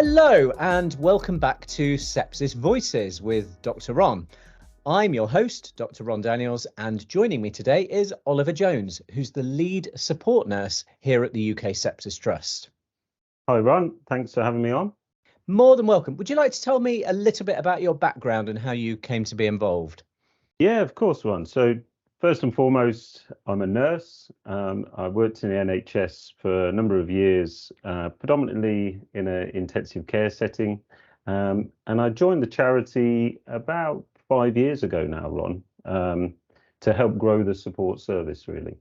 Hello and welcome back to Sepsis Voices with Dr. Ron. I'm your host, Dr. Ron Daniels, and joining me today is Oliver Jones, who's the lead support nurse here at the UK Sepsis Trust. Hi Ron, thanks for having me on. More than welcome. Would you like to tell me a little bit about your background and how you came to be involved? Yeah, of course, Ron. So first and foremost, I'm a nurse. I worked in the NHS for a number of years, predominantly in an intensive care setting. And I joined the charity about 5 years ago now, Ron, to help grow the support service, really.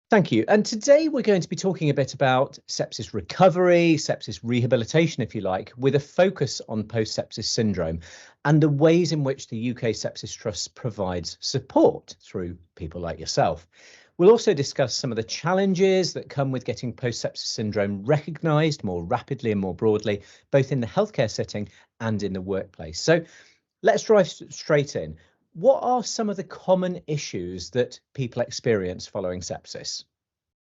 Thank you. And today we're going to be talking a bit about sepsis recovery, sepsis rehabilitation, if you like, with a focus on post sepsis syndrome and the ways in which the UK Sepsis Trust provides support through people like yourself. We'll also discuss some of the challenges that come with getting post sepsis syndrome recognised more rapidly and more broadly, both in the healthcare setting and in the workplace. So let's dive straight in. What are some of the common issues that people experience following sepsis?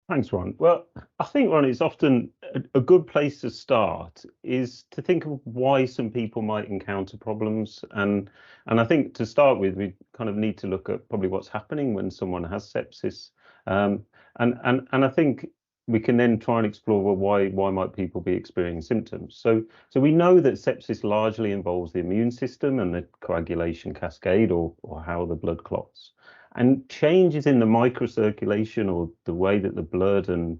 Thanks, Ron. Well, I think, Ron, it's often a good place to start is to think of why some people might encounter problems. And I think to start with, we kind of need to look at probably what's happening when someone has sepsis. And I think we can then try and explore, well, why might people be experiencing symptoms? So we know that sepsis largely involves the immune system and the coagulation cascade, or how the blood clots. And changes in the microcirculation, or the way that the blood and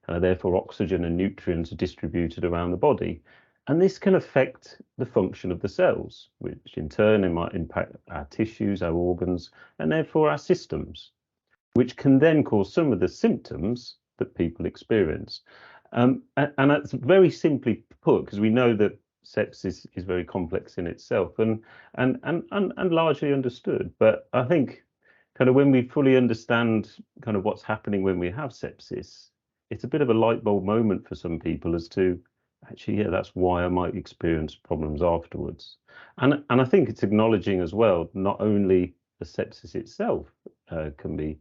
therefore oxygen and nutrients are distributed around the body. And this can affect the function of the cells, which in turn it might impact our tissues, our organs, and therefore our systems, which can then cause some of the symptoms that people experience. And that's very simply put, because we know that sepsis is very complex in itself and largely understood. But I think kind of when we fully understand kind of what's happening when we have sepsis, it's a bit of a light bulb moment for some people as to actually, yeah, that's why I might experience problems afterwards. And I think it's acknowledging as well, not only the sepsis itself can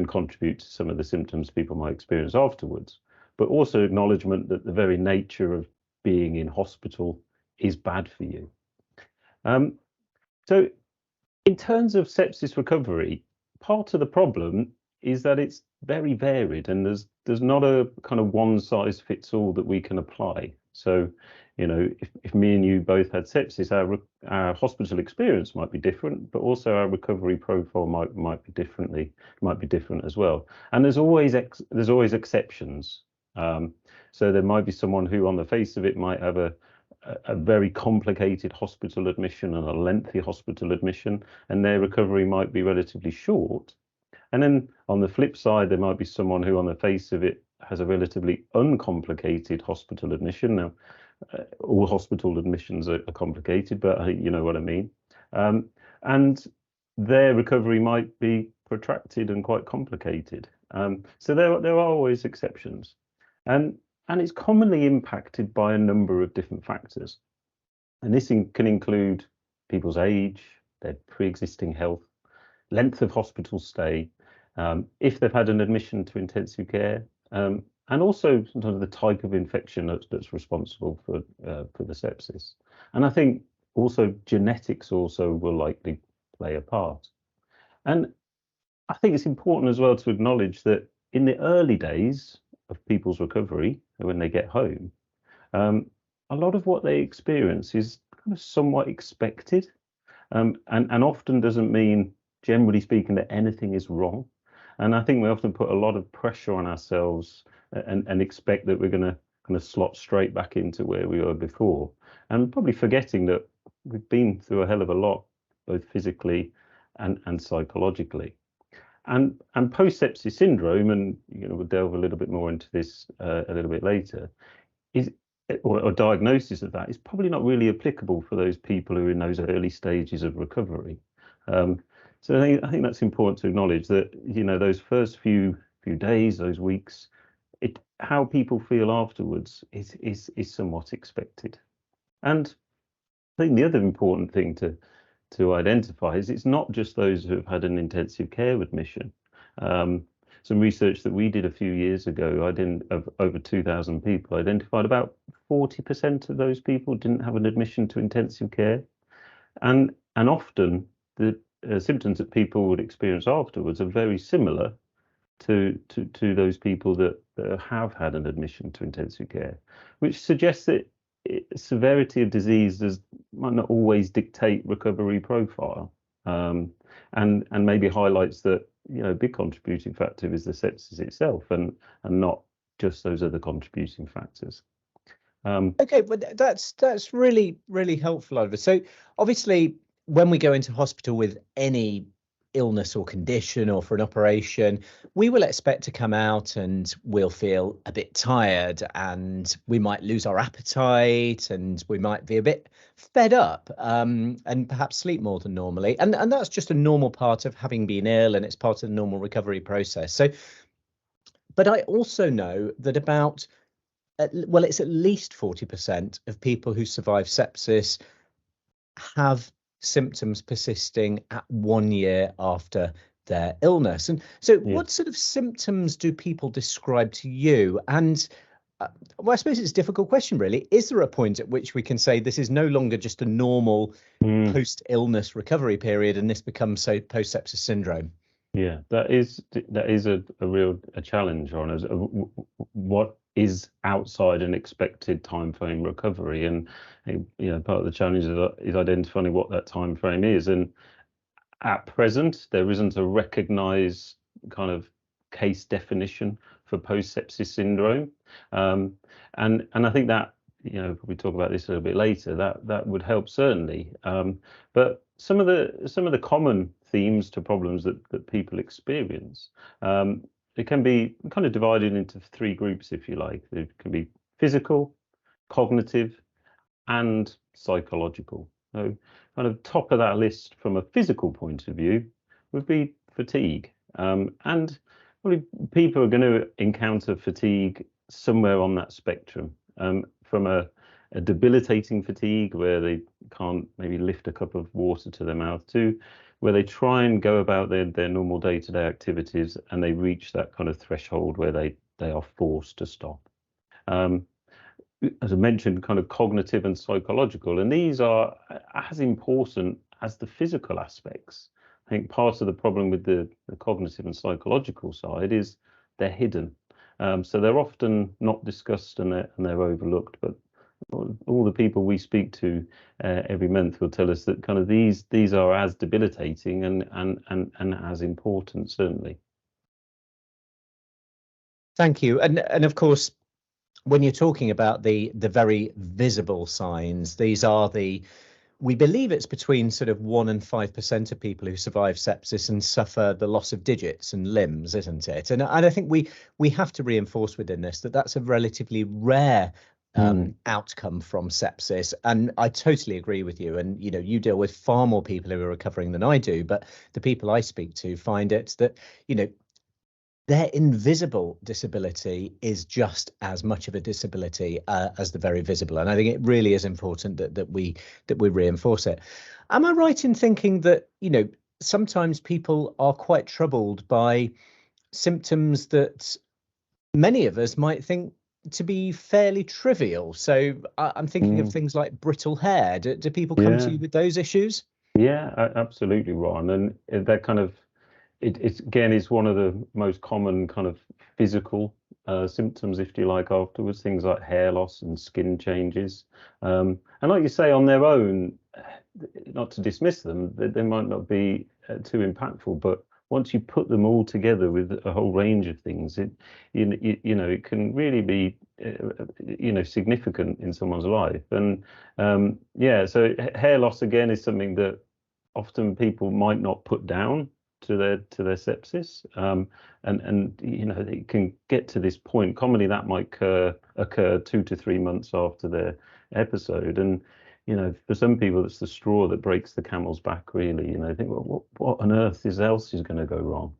contribute to some of the symptoms people might experience afterwards, but also acknowledgement that the very nature of being in hospital is bad for you. So in terms of sepsis recovery, part of the problem is that it's very varied, and there's not a kind of one size fits all that we can apply. So, you know, if me and you both had sepsis, our hospital experience might be different, but also our recovery profile might be different as well. And there's always exceptions. So there might be someone who, on the face of it, might have a very complicated hospital admission and a lengthy hospital admission, and their recovery might be relatively short. And then on the flip side, there might be someone who, on the face of it, has a relatively uncomplicated hospital admission. Now, all hospital admissions are complicated, but you know what I mean. And their recovery might be protracted and quite complicated. So there are always exceptions. And it's commonly impacted by a number of different factors. And this can include people's age, their pre-existing health, length of hospital stay, if they've had an admission to intensive care, and also sometimes the type of infection that's responsible for the sepsis. And I think also genetics also will likely play a part. And I think it's important as well to acknowledge that in the early days of people's recovery, when they get home, a lot of what they experience is kind of somewhat expected, and often doesn't mean, generally speaking, that anything is wrong. And I think we often put a lot of pressure on ourselves and expect that we're going to kind of slot straight back into where we were before, and probably forgetting that we've been through a hell of a lot, both physically and psychologically. And post sepsis syndrome, and we'll delve a little bit more into this a little bit later, or diagnosis of that is probably not really applicable for those people who are in those early stages of recovery. So I think that's important to acknowledge that, those first few days, those weeks, how people feel afterwards is somewhat expected. And I think the other important thing to identify is it's not just those who have had an intensive care admission. some research that we did a few years ago, of over 2,000 people, identified about 40% of those people didn't have an admission to intensive care, and often the symptoms that people would experience afterwards are very similar to those people that have had an admission to intensive care, which suggests that severity of disease might not always dictate recovery profile, and maybe highlights that a big contributing factor is the sepsis itself, and not just those other contributing factors. Okay, but that's really, really helpful, Oliver. So obviously, when we go into hospital with any illness or condition or for an operation, we will expect to come out and we'll feel a bit tired, and we might lose our appetite, and we might be a bit fed up, and perhaps sleep more than normally. And that's just a normal part of having been ill, and it's part of the normal recovery process. So, but I also know that it's at least 40% of people who survive sepsis have symptoms persisting at 1 year after their illness. And so what sort of symptoms do people describe to you? And well, I suppose it's a difficult question, really. Is there a point at which we can say this is no longer just a normal post-illness recovery period, and this becomes post-sepsis syndrome? Yeah, that is a real challenge on us. What is outside an expected time frame recovery, and part of the challenge is identifying what that time frame is. And at present, there isn't a recognised kind of case definition for post sepsis syndrome, and I think that we talk about this a little bit later. That would help certainly, but some of the common themes to problems that people experience, it can be kind of divided into three groups, if you like. There can be physical, cognitive, and psychological. So kind of top of that list from a physical point of view would be fatigue, and probably people are going to encounter fatigue somewhere on that spectrum, from a debilitating fatigue where they can't maybe lift a cup of water to their mouth, to where they try and go about their normal day-to-day activities and they reach that kind of threshold where they are forced to stop. As I mentioned, kind of cognitive and psychological, and these are as important as the physical aspects. I think part of the problem with the cognitive and psychological side is they're hidden. So they're often not discussed, and they're overlooked. But all the people we speak to every month will tell us that kind of these are as debilitating and as important, certainly. Thank you. And of course, when you're talking about the very visible signs, these are we believe it's between sort of 1% and 5% of people who survive sepsis and suffer the loss of digits and limbs, isn't it? And I think we have to reinforce within this that that's a relatively rare outcome from sepsis. And I totally agree with you. And you deal with far more people who are recovering than I do, but the people I speak to find it that their invisible disability is just as much of a disability as the very visible. And I think it really is important that we reinforce it. Am I right in thinking that, sometimes people are quite troubled by symptoms that many of us might think to be fairly trivial? So I'm thinking of things like brittle hair. Do people come to you with those issues? Yeah, absolutely, Ron. And that kind of, it's again, it's one of the most common kind of physical symptoms, if you like, afterwards. Things like hair loss and skin changes, and like you say, on their own, not to dismiss them, they might not be too impactful. But once you put them all together with a whole range of things, it can really be significant in someone's life. And so hair loss again is something that often people might not put down to their sepsis, and it can get to this point. Commonly, that might occur 2 to 3 months after their episode, and for some people, it's the straw that breaks the camel's back. Really, they think, well, what on earth else is going to go wrong?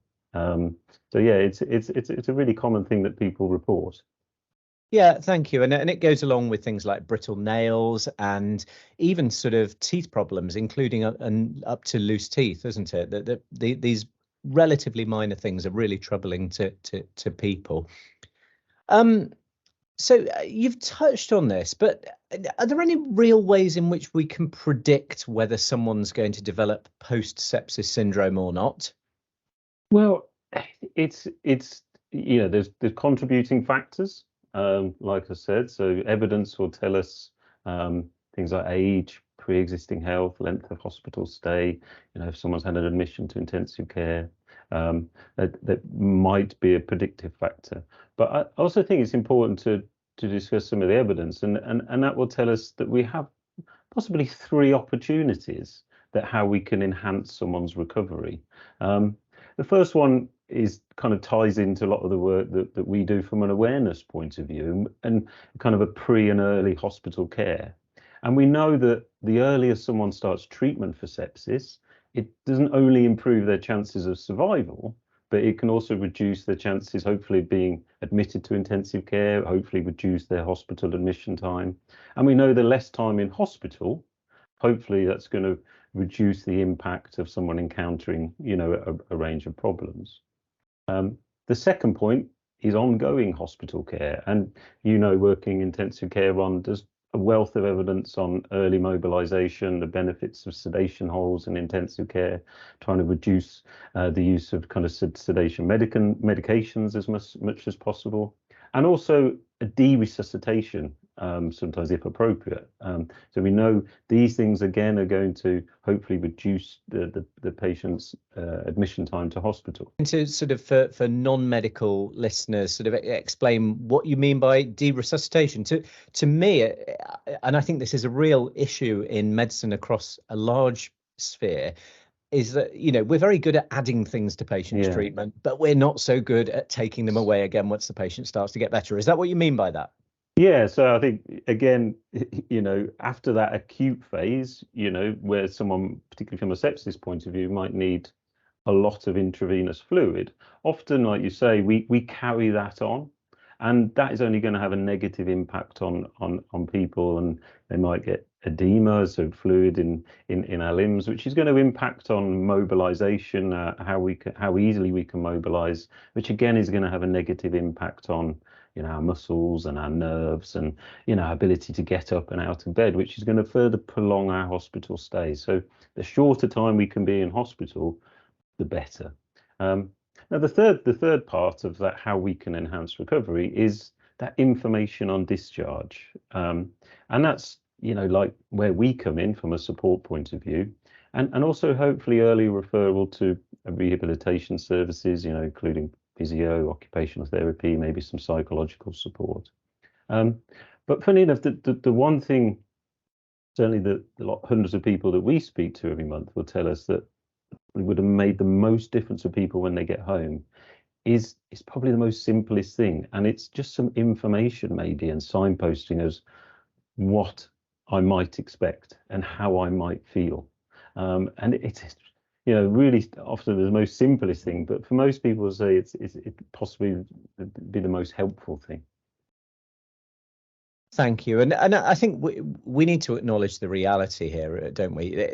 So yeah, it's a really common thing that people report. Yeah, thank you. And it goes along with things like brittle nails and even sort of teeth problems, including up to loose teeth, isn't it? These relatively minor things are really troubling to people. So you've touched on this, but are there any real ways in which we can predict whether someone's going to develop post-sepsis syndrome or not? Well, it's there's contributing factors, like I said. So evidence will tell us things like age, pre-existing health, length of hospital stay. If someone's had an admission to intensive care, that might be a predictive factor. But I also think it's important to discuss some of the evidence, and that will tell us that we have possibly three opportunities that how we can enhance someone's recovery. The first one is kind of ties into a lot of the work that we do from an awareness point of view, and kind of a pre and early hospital care. And we know that the earlier someone starts treatment for sepsis, it doesn't only improve their chances of survival, but it can also reduce their chances, hopefully, of being admitted to intensive care, hopefully reduce their hospital admission time. And we know the less time in hospital, hopefully that's going to reduce the impact of someone encountering, a range of problems. The second point is ongoing hospital care. And, working intensive care there's a wealth of evidence on early mobilisation, the benefits of sedation holes in intensive care, trying to reduce the use of kind of sedation medications as much as possible, and also a de-resuscitation, sometimes if appropriate. So we know these things again are going to hopefully reduce the patient's admission time to hospital. And to sort of for non-medical listeners, sort of explain what you mean by de-resuscitation. To me, and I think this is a real issue in medicine across a large sphere, is that we're very good at adding things to patients' treatment, but we're not so good at taking them away again once the patient starts to get better. Is that what you mean by that? Yeah, so I think again, after that acute phase, where someone, particularly from a sepsis point of view, might need a lot of intravenous fluid, often, like you say, we carry that on, and that is only going to have a negative impact on people, and they might get edema, so fluid in our limbs, which is going to impact on mobilization, how easily we can mobilize, which again is going to have a negative impact on our muscles and our nerves, and our ability to get up and out of bed, which is going to further prolong our hospital stay. So the shorter time we can be in hospital, the better. Now the third part of that, how we can enhance recovery, is that information on discharge, and that's like where we come in from a support point of view, and also hopefully early referral to rehabilitation services, including physio, occupational therapy, maybe some psychological support. But funny enough, the one thing certainly that hundreds of people that we speak to every month will tell us that would have made the most difference to people when they get home is probably the most simplest thing, and it's just some information maybe, and signposting us what I might expect and how I might feel. And it's really often the most simplest thing, but for most people say it's possibly be the most helpful thing. Thank you. And I think we need to acknowledge the reality here, don't we?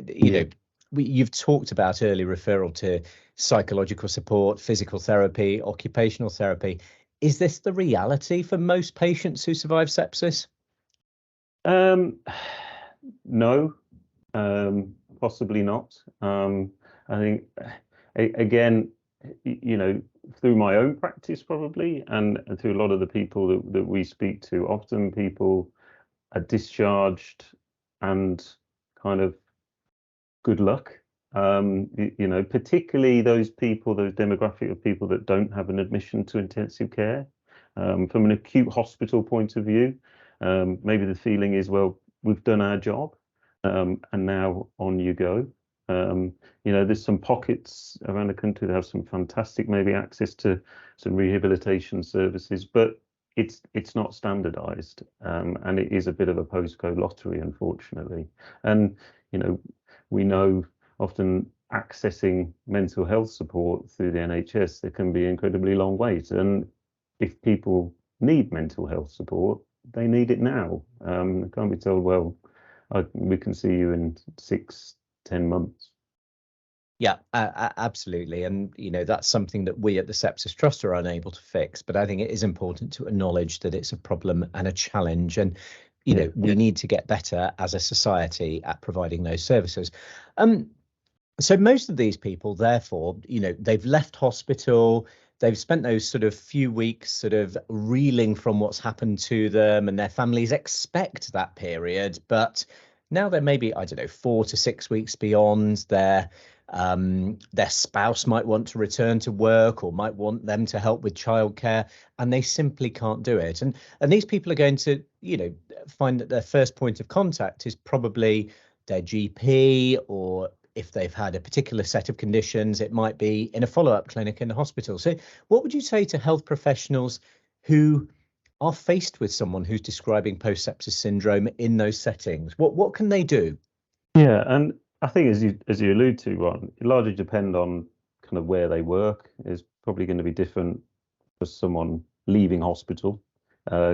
You've talked about early referral to psychological support, physical therapy, occupational therapy. Is this the reality for most patients who survive sepsis? No, possibly not. I think, again, through my own practice probably, and through a lot of the people that we speak to, often people are discharged and kind of good luck. Particularly those demographic of people that don't have an admission to intensive care. From an acute hospital point of view, maybe the feeling is, well, we've done our job, and now on you go. There's some pockets around the country that have some fantastic maybe access to some rehabilitation services, but it's not standardized, and it is a bit of a postcode lottery, unfortunately. And we know often accessing mental health support through the NHS, there can be incredibly long wait, and if people need mental health support, they need it now. They can't be told, well, we can see you in 6-10 months. Yeah, absolutely. And, that's something that we at the Sepsis Trust are unable to fix. But I think it is important to acknowledge that it's a problem and a challenge. And, Yeah. we need to get better as a society at providing those services. Um, so most of these people, therefore, they've left hospital, they've spent those sort of few weeks sort of reeling from what's happened to them, and their families expect that period. But now they're maybe, I don't know, 4 to 6 weeks beyond. Their spouse might want to return to work or might want them to help with childcare, and they simply can't do it. And these people are going to, find that their first point of contact is probably their GP, or if they've had a particular set of conditions, it might be in a follow-up clinic in the hospital. So what would you say to health professionals who are faced with someone who's describing post-sepsis syndrome in those settings? What can they do? Yeah, and I think as you allude to, Ron, it largely depend on kind of where they work. Is probably going to be different for someone leaving hospital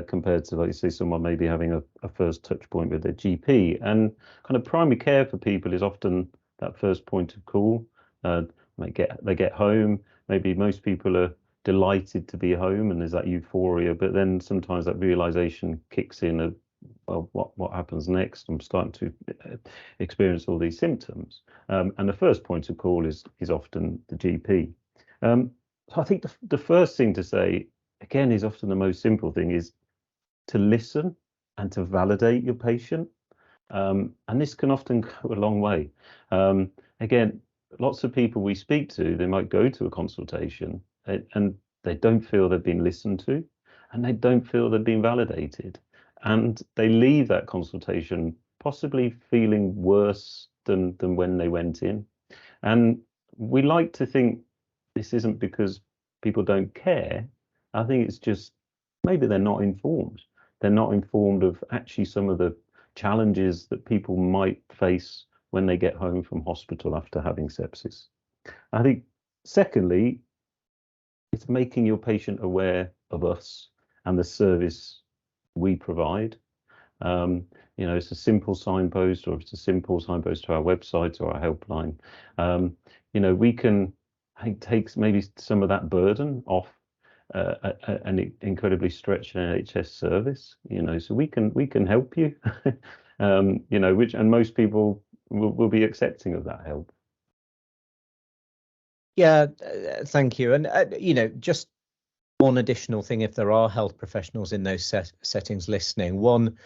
compared to, like you say, someone maybe having a first touch point with their GP. And kind of primary care for people is often that first point of call. Uh, they get home. Maybe most people are delighted to be home, and there's that euphoria. But then sometimes that realization kicks in of, well, what happens next? I'm starting to experience all these symptoms, and the first point of call is often the GP. So I think the first thing to say again is often the most simple thing is to listen and to validate your patient. And this can often go a long way. Again, lots of people we speak to, they might go to a consultation and they don't feel they've been listened to and they don't feel they've been validated. And they leave that consultation possibly feeling worse than when they went in. And we like to think this isn't because people don't care. I think it's just maybe they're not informed. They're not informed of actually some of the challenges that people might face when they get home from hospital after having sepsis. I think, secondly, it's making your patient aware of us and the service we provide. Um, it's a simple signpost, or it's a simple signpost to our website or our helpline. We can, I think, take maybe some of that burden off an incredibly stretched NHS service. So we can help you. Which and most people will be accepting of that help. Yeah, thank you. And, just one additional thing, if there are health professionals in those settings listening, one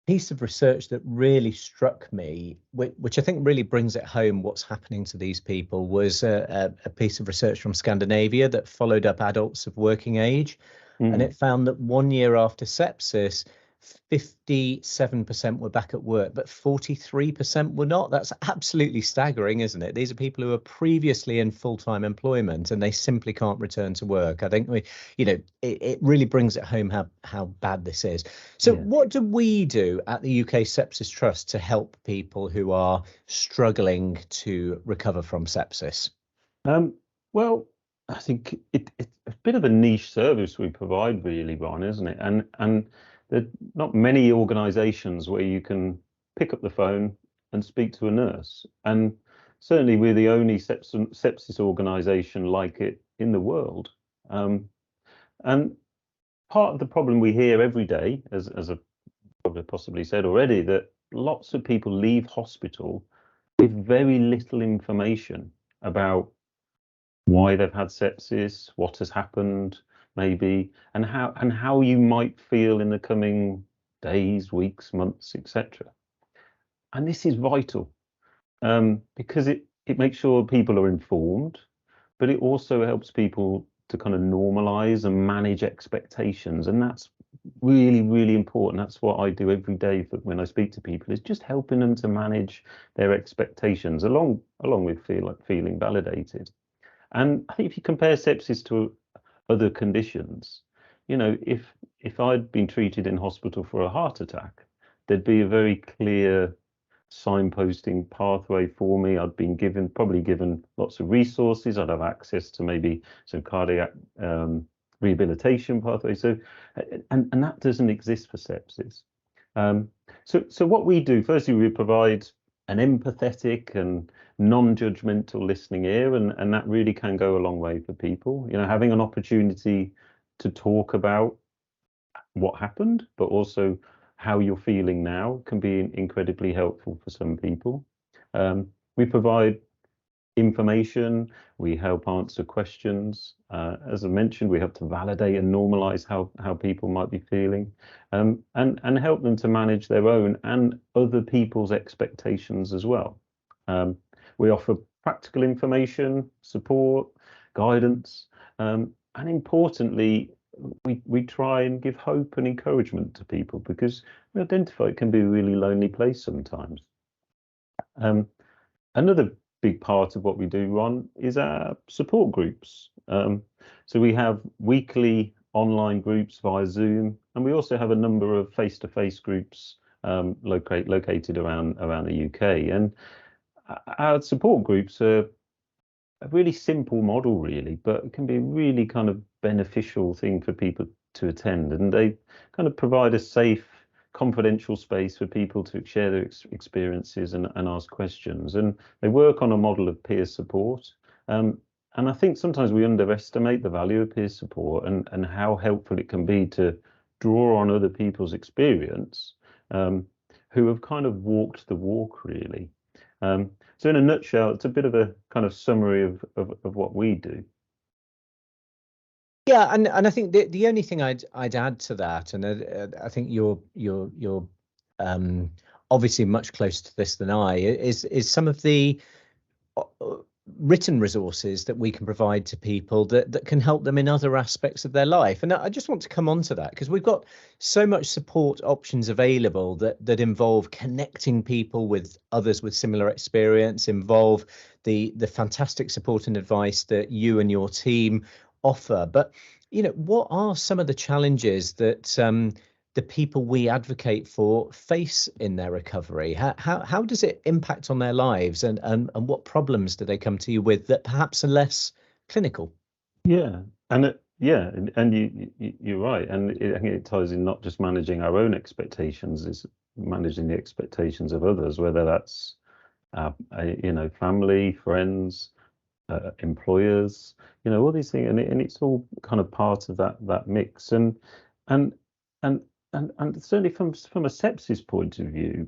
piece of research that really struck me, which I think really brings it home what's happening to these people, was a piece of research from Scandinavia that followed up adults of working age. And Mm. it found that 1 year after sepsis, 57% were back at work, but 43% were not. That's absolutely staggering, isn't it? These are people who are previously in full-time employment and they simply can't return to work. I think it really brings it home how bad this is. So Yeah. what do we do at the UK Sepsis Trust to help people who are struggling to recover from sepsis? Well, I think it's a bit of a niche service we provide, really, Ron, isn't it? And there are not many organisations where you can pick up the phone and speak to a nurse. And certainly, we're the only sepsis organisation like it in the world. And part of the problem we hear every day, as I've probably possibly said already, that lots of people leave hospital with very little information about why they've had sepsis, what has happened, maybe, and how you might feel in the coming days, weeks, months, etc. And this is vital because it makes sure people are informed, but it also helps people to kind of normalize and manage expectations, and that's really, really important. That's what I do every day when I speak to people, is just helping them to manage their expectations along with feeling validated. And I think if you compare sepsis to other conditions, if I'd been treated in hospital for a heart attack, there'd be a very clear signposting pathway for me. I'd been probably given lots of resources. I'd have access to maybe some cardiac rehabilitation pathway. So, and that doesn't exist for sepsis. So what we do, firstly, we provide an empathetic and non-judgmental listening ear, and that really can go a long way for people. You know, having an opportunity to talk about what happened, but also how you're feeling now can be incredibly helpful for some people. We provide information, we help answer questions. As I mentioned, we have to validate and normalize how people might be feeling, and help them to manage their own and other people's expectations as well. We offer practical information, support, guidance, and importantly, we try and give hope and encouragement to people, because we identify it can be a really lonely place sometimes. Another big part of what we do, Ron, is our support groups. So we have weekly online groups via Zoom, and we also have a number of face-to-face groups located around the UK. And our support groups are a really simple model, really, but it can be a really kind of beneficial thing for people to attend. And they kind of provide a safe, confidential space for people to share their experiences and ask questions. And they work on a model of peer support. And I think sometimes we underestimate the value of peer support and how helpful it can be to draw on other people's experience, who have kind of walked the walk, really. So in a nutshell, it's a bit of a kind of summary of what we do. Yeah, and I think the only thing I'd add to that, and I think you're obviously much closer to this than I, is some of the written resources that we can provide to people that can help them in other aspects of their life. And I just want to come on to that, because we've got so much support options available that involve connecting people with others with similar experience, involve the fantastic support and advice that you and your team offer. But what are some of the challenges that the people we advocate for face in their recovery? How does it impact on their lives, and what problems do they come to you with that perhaps are less clinical? Yeah, and you're right, and I think it ties in not just managing our own expectations, is managing the expectations of others, whether that's family, friends, employers, all these things, and it's all kind of part of that mix. And and and certainly from a sepsis point of view,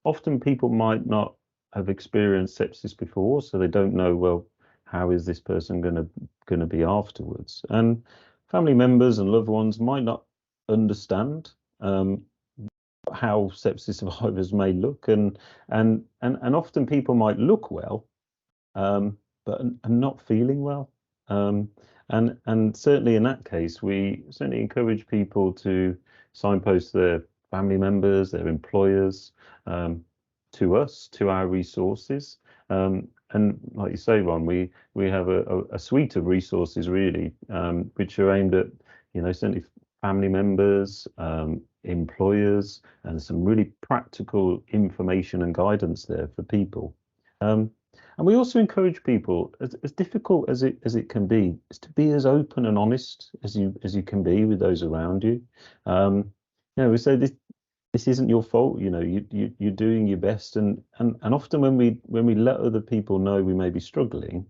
often people might not have experienced sepsis before, so they don't know, well, how is this person going to be afterwards? And family members and loved ones might not understand how sepsis survivors may look, and often people might look well, but not feeling well. And certainly in that case, we certainly encourage people to signpost their family members, their employers, to us, to our resources. And like you say, Ron, we have a suite of resources, really, which are aimed at, certainly family members, employers, and some really practical information and guidance there for people. And we also encourage people, as difficult as it can be, is to be as open and honest as you can be with those around you. We say this isn't your fault. You're doing your best, and often when we let other people know we may be struggling,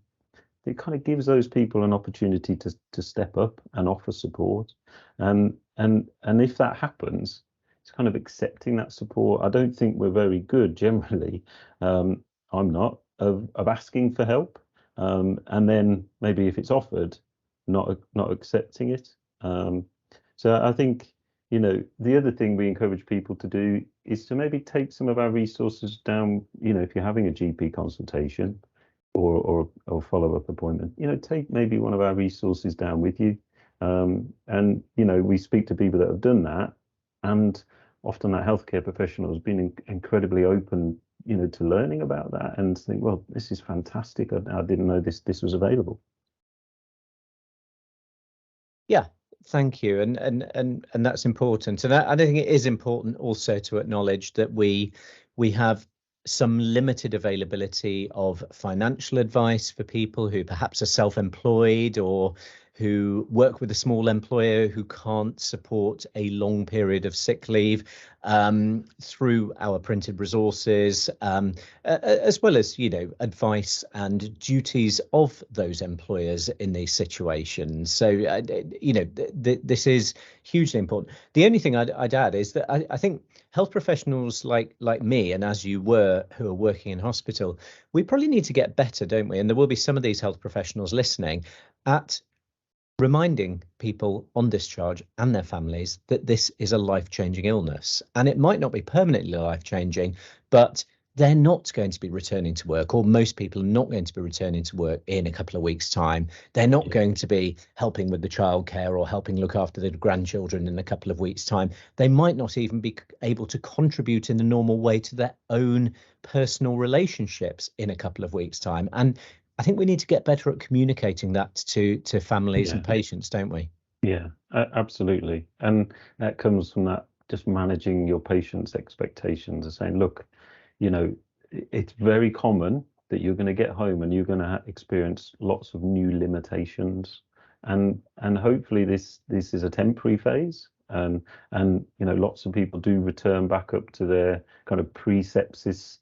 it kind of gives those people an opportunity to step up and offer support. And if that happens, it's kind of accepting that support. I don't think we're very good generally. I'm not of asking for help, and then maybe if it's offered, not accepting it. So I think the other thing we encourage people to do is to maybe take some of our resources down. If you're having a GP consultation or follow-up appointment, take maybe one of our resources down with you. And we speak to people that have done that, and often that healthcare professional has been incredibly open, to learning about that, and think, well, this is fantastic. I didn't know this was available. Yeah, thank you, and that's important. And I think it is important also to acknowledge that we have some limited availability of financial advice for people who perhaps are self-employed or who work with a small employer who can't support a long period of sick leave, through our printed resources, as well as, advice and duties of those employers in these situations. So, this is hugely important. The only thing I'd add is that I think health professionals like me, and as you were, who are working in hospital, we probably need to get better, don't we? And there will be some of these health professionals listening at reminding people on discharge and their families that this is a life-changing illness. And it might not be permanently life-changing, but they're not going to be returning to work, or most people are not going to be returning to work in a couple of weeks' time. They're not going to be helping with the childcare or helping look after the grandchildren in a couple of weeks' time. They might not even be able to contribute in a normal way to their own personal relationships in a couple of weeks' time. And I think we need to get better at communicating that to families and patients, don't we? Yeah, absolutely. And that comes from that, just managing your patient's expectations and saying, look, it's very common that you're going to get home and you're going to experience lots of new limitations. And hopefully this is a temporary phase. And lots of people do return back up to their kind of pre-sepsis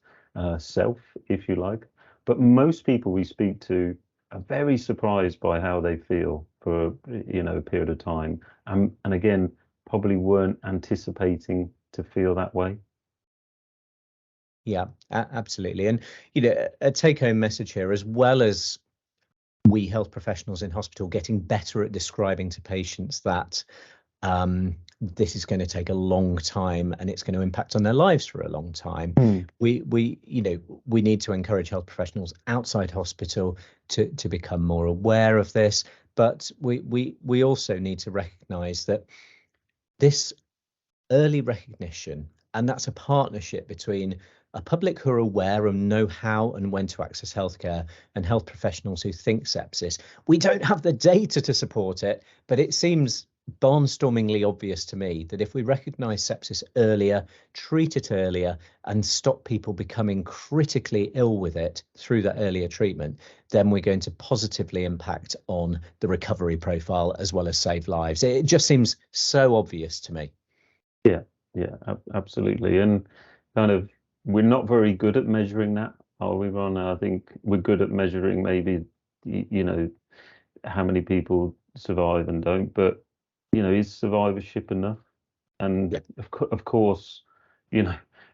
self, if you like. But most people we speak to are very surprised by how they feel for a period of time, and again probably weren't anticipating to feel that way. Yeah, absolutely. And a take-home message here, as well as we health professionals in hospital getting better at describing to patients that this is going to take a long time and it's going to impact on their lives for a long time. We need to encourage health professionals outside hospital to become more aware of this, but we also need to recognize that this early recognition, and that's a partnership between a public who are aware and know how and when to access healthcare, and health professionals who think sepsis. We don't have the data to support it, but it seems barnstormingly obvious to me that if we recognise sepsis earlier, treat it earlier, and stop people becoming critically ill with it through that earlier treatment, then we're going to positively impact on the recovery profile as well as save lives. It just seems so obvious to me. Yeah, absolutely. And kind of, we're not very good at measuring that, are we, Ron? I think we're good at measuring maybe, how many people survive and don't, but is survivorship enough? And of course,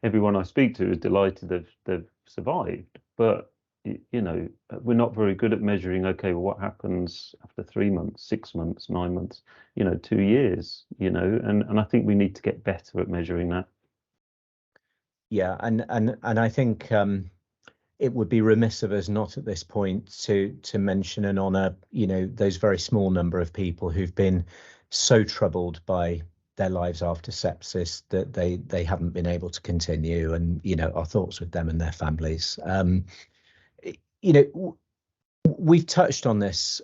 everyone I speak to is delighted they've survived, but we're not very good at measuring, okay, well, what happens after 3 months, 6 months, 9 months, 2 years, and I think we need to get better at measuring that. Yeah, and I think it would be remiss of us not at this point to mention and honour, those very small number of people who've been so troubled by their lives after sepsis that they haven't been able to continue, and our thoughts with them and their families. We've touched on this.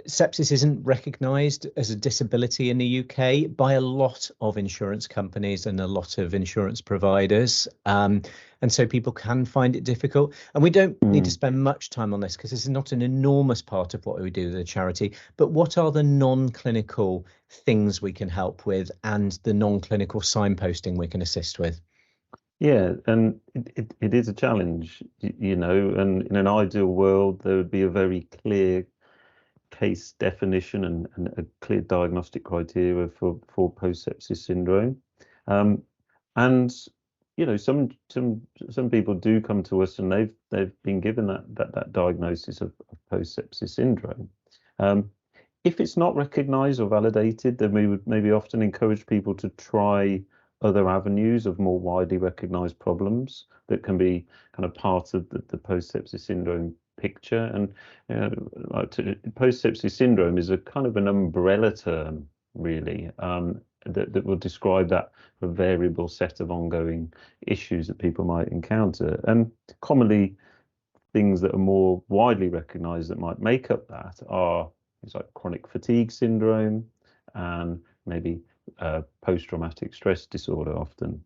Sepsis isn't recognised as a disability in the UK by a lot of insurance companies and a lot of insurance providers. And so people can find it difficult. And we don't need to spend much time on this because this is not an enormous part of what we do as a charity. But what are the non-clinical things we can help with and the non-clinical signposting we can assist with? Yeah, and it is a challenge, and in an ideal world, there would be a very clear case definition and a clear diagnostic criteria for post-sepsis syndrome. And some people do come to us and they've been given that diagnosis of post-sepsis syndrome. If it's not recognized or validated, then we would maybe often encourage people to try other avenues of more widely recognized problems that can be kind of part of the post-sepsis syndrome picture. And post-sepsis syndrome is a kind of an umbrella term, really, that will describe that variable set of ongoing issues that people might encounter. And commonly, things that are more widely recognized that might make up that are things like chronic fatigue syndrome and maybe post-traumatic stress disorder often,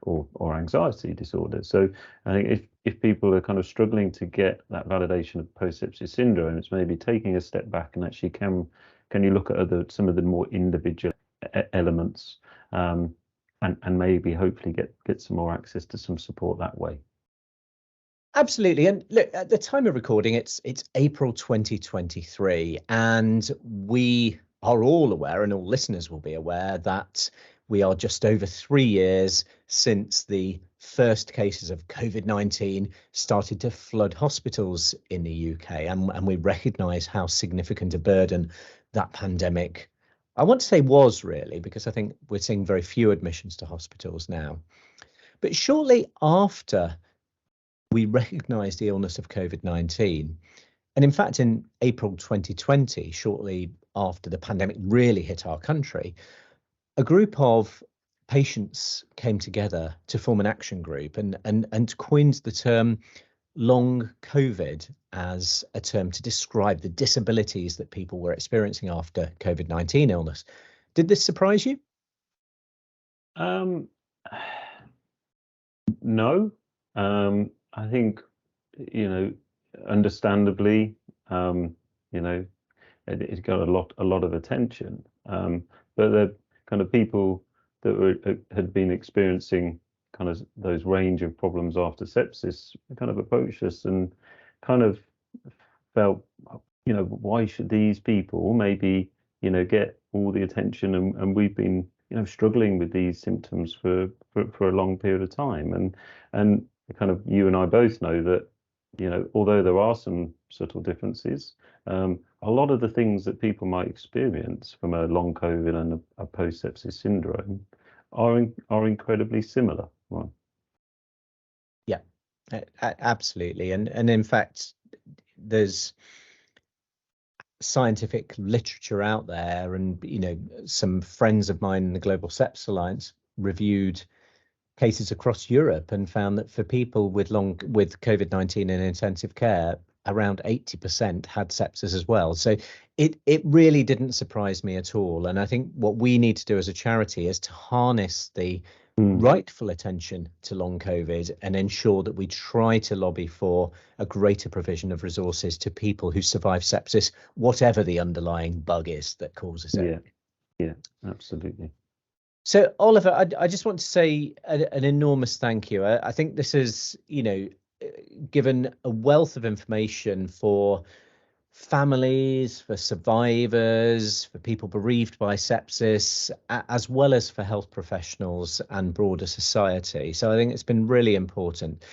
or anxiety disorder. So I think if people are kind of struggling to get that validation of post-sepsis syndrome, it's maybe taking a step back and actually can you look at some of the more individual elements, and maybe hopefully get some more access to some support that way. Absolutely. And look, at the time of recording, it's April 2023, and we are all aware, and all listeners will be aware, that we are just over 3 years since the first cases of COVID-19 started to flood hospitals in the UK, and we recognise how significant a burden that pandemic, I want to say was really, because I think we're seeing very few admissions to hospitals now. But shortly after we recognised the illness of COVID-19, and in fact, in April 2020, shortly after the pandemic really hit our country, a group of patients came together to form an action group and coined the term long COVID as a term to describe the disabilities that people were experiencing after COVID-19 illness. Did this surprise you? No. I think, understandably, it got a lot of attention. But the kind of people that had been experiencing kind of those range of problems after sepsis kind of approached us and kind of felt, why should these people maybe, get all the attention, and we've been, struggling with these symptoms for a long period of time, and kind of you and I both know that, although there are some subtle differences, a lot of the things that people might experience from a long COVID and a post-sepsis syndrome are incredibly similar. Right? Yeah, absolutely. And in fact, there's scientific literature out there, and some friends of mine in the Global Sepsis Alliance reviewed cases across Europe and found that for people with COVID-19 in intensive care, around 80% had sepsis as well. So it really didn't surprise me at all. And I think what we need to do as a charity is to harness the rightful attention to long COVID and ensure that we try to lobby for a greater provision of resources to people who survive sepsis, whatever the underlying bug is that causes it. Yeah, absolutely. So, Oliver, I just want to say an enormous thank you. I think this has, given a wealth of information for families, for survivors, for people bereaved by sepsis, as well as for health professionals and broader society. So I think it's been really important.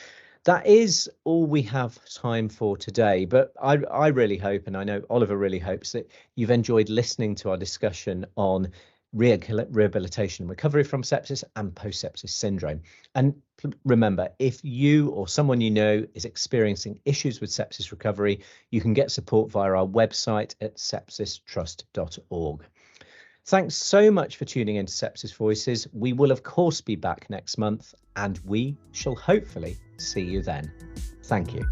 That is all we have time for today, but I really hope, and I know Oliver really hopes, that you've enjoyed listening to our discussion on rehabilitation and recovery from sepsis and post-sepsis syndrome. And remember, if you or someone you know is experiencing issues with sepsis recovery, you can get support via our website at sepsistrust.org. Thanks so much for tuning into Sepsis Voices. We will, of course, be back next month, and we shall hopefully see you then. Thank you.